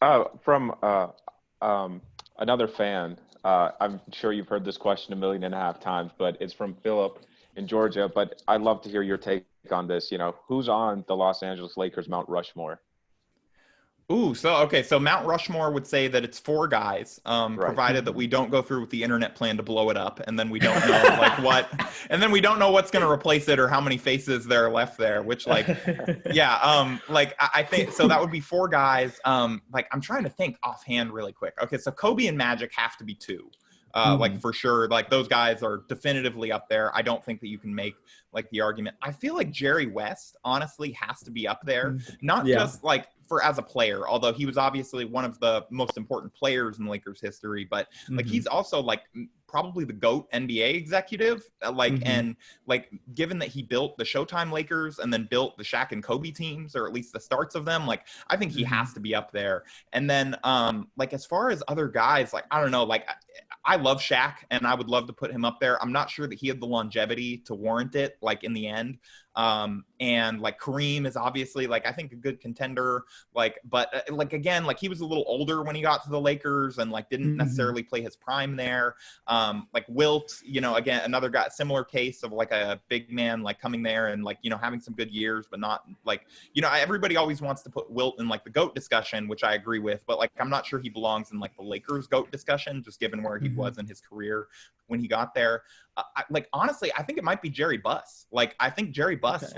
From another fan. I'm sure you've heard this question 1.5 million times, but it's from Philip in Georgia. But I'd love to hear your take on this. Who's on the Los Angeles Lakers Mount Rushmore? Ooh, so Mount Rushmore would say that it's four guys, Right. provided that we don't go through with the internet plan to blow it up, and then we don't know and then we don't know what's going to replace it or how many faces there are left there. Which, yeah, I think so. That would be four guys. I'm trying to think offhand really quick. Okay, so Kobe and Magic have to be two. For sure, those guys are definitively up there. I don't think that you can make the argument. I feel like Jerry West honestly has to be up there, not just for as a player, although he was obviously one of the most important players in Lakers history, but he's also probably the GOAT NBA executive, and given that he built the Showtime Lakers and then built the Shaq and Kobe teams, or at least the starts of them, I think he has to be up there. And then as far as other guys, I don't know, I love Shaq and I would love to put him up there. I'm not sure that he had the longevity to warrant it in the end. And Kareem is obviously I think a good contender, but again, he was a little older when he got to the Lakers and didn't necessarily play his prime there. Wilt, again, another guy, similar case of a big man coming there and having some good years, but not everybody always wants to put Wilt in the GOAT discussion, which I agree with, but I'm not sure he belongs in the Lakers GOAT discussion, just given where he was in his career when he got there. Honestly, I think it might be Jerry Buss. I think Jerry Buss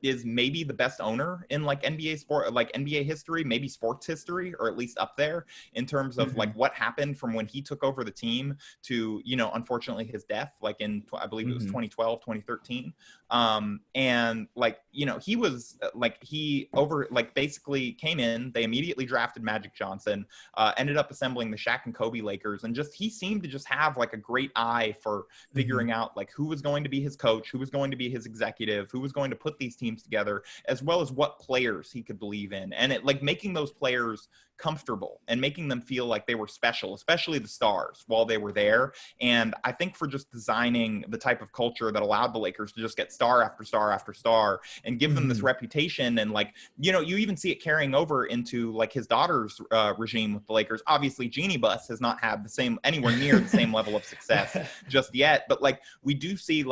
is maybe the best owner in NBA sport, NBA history, maybe sports history, or at least up there in terms of what happened from when he took over the team to unfortunately his death in I believe it was 2012, 2013. And he was he over basically came in, they immediately drafted Magic Johnson, ended up assembling the Shaq and Kobe Lakers, and he seemed to just have a great eye for figuring out who was going to be his coach, who was going to be his executive, who was going to put these teams together, as well as what players he could believe in, and making those players comfortable and making them feel like they were special, especially the stars, while they were there. And I think for just designing the type of culture that allowed the Lakers to just get star after star after star and give them this reputation. And you even see it carrying over into his daughter's regime with the Lakers. Obviously Jeannie Buss has not had the same, anywhere near the same level of success just yet, but we do see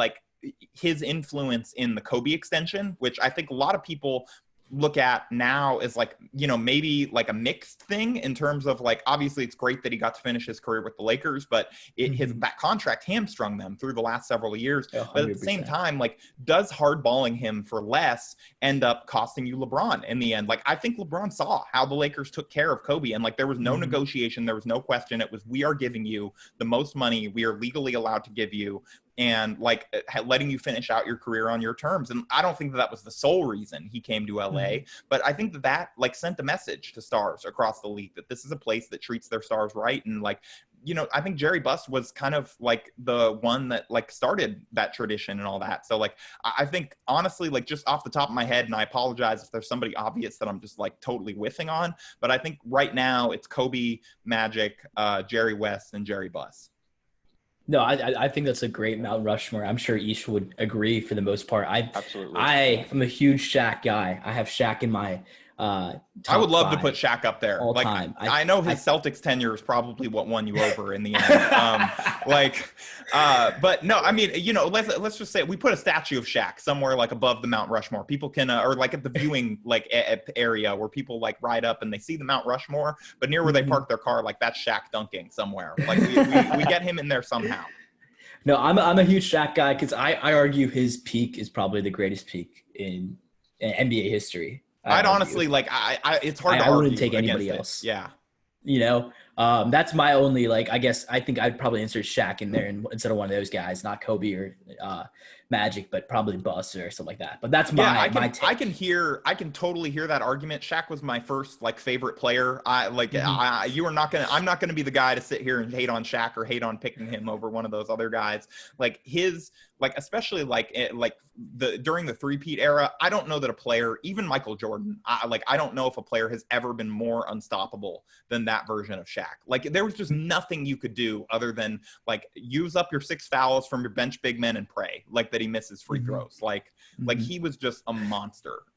his influence in the Kobe extension, which I think a lot of people look at now as maybe a mixed thing in terms of obviously it's great that he got to finish his career with the Lakers, but that contract hamstrung them through the last several years. 100%. But at the same time, does hardballing him for less end up costing you LeBron in the end? I think LeBron saw how the Lakers took care of Kobe, and there was no negotiation, there was no question. It was, we are giving you the most money we are legally allowed to give you, and letting you finish out your career on your terms. And I don't think that was the sole reason he came to LA, but I think that sent a message to stars across the league that this is a place that treats their stars right. And I think Jerry Buss was kind of the one that started that tradition and all that. So I think honestly, just off the top of my head, and I apologize if there's somebody obvious that I'm just totally whiffing on, but I think right now it's Kobe, Magic, Jerry West, and Jerry Buss. No, I think that's a great Mount Rushmore. I'm sure Ish would agree for the most part. Absolutely. I am a huge Shaq guy. I have Shaq in my top I would love to 5 put Shaq up there. all time. I know his Celtics tenure is probably what won you over in the end. But no, I mean, let's just say we put a statue of Shaq somewhere above the Mount Rushmore. People can, or at the viewing area where people ride up and they see the Mount Rushmore, but near where they park their car, that's Shaq dunking somewhere. We get him in there somehow. No, I'm a huge Shaq guy because I argue his peak is probably the greatest peak in NBA history. I'd honestly it's hard to argue. I wouldn't take anybody else. Yeah. That's my only I guess I think I'd probably insert Shaq in there instead of one of those guys, not Kobe or Magic, but probably Buss or something like that. But that's my take. I can totally hear that argument. Shaq was my first favorite player. I'm not gonna be the guy to sit here and hate on Shaq or hate on picking him over one of those other guys. Especially during the three-peat era, I don't know that a player, even Michael Jordan, I don't know if a player has ever been more unstoppable than that version of Shaq. There was just nothing you could do other than use up your 6 fouls from your bench big men and pray that he misses free throws. He was just a monster.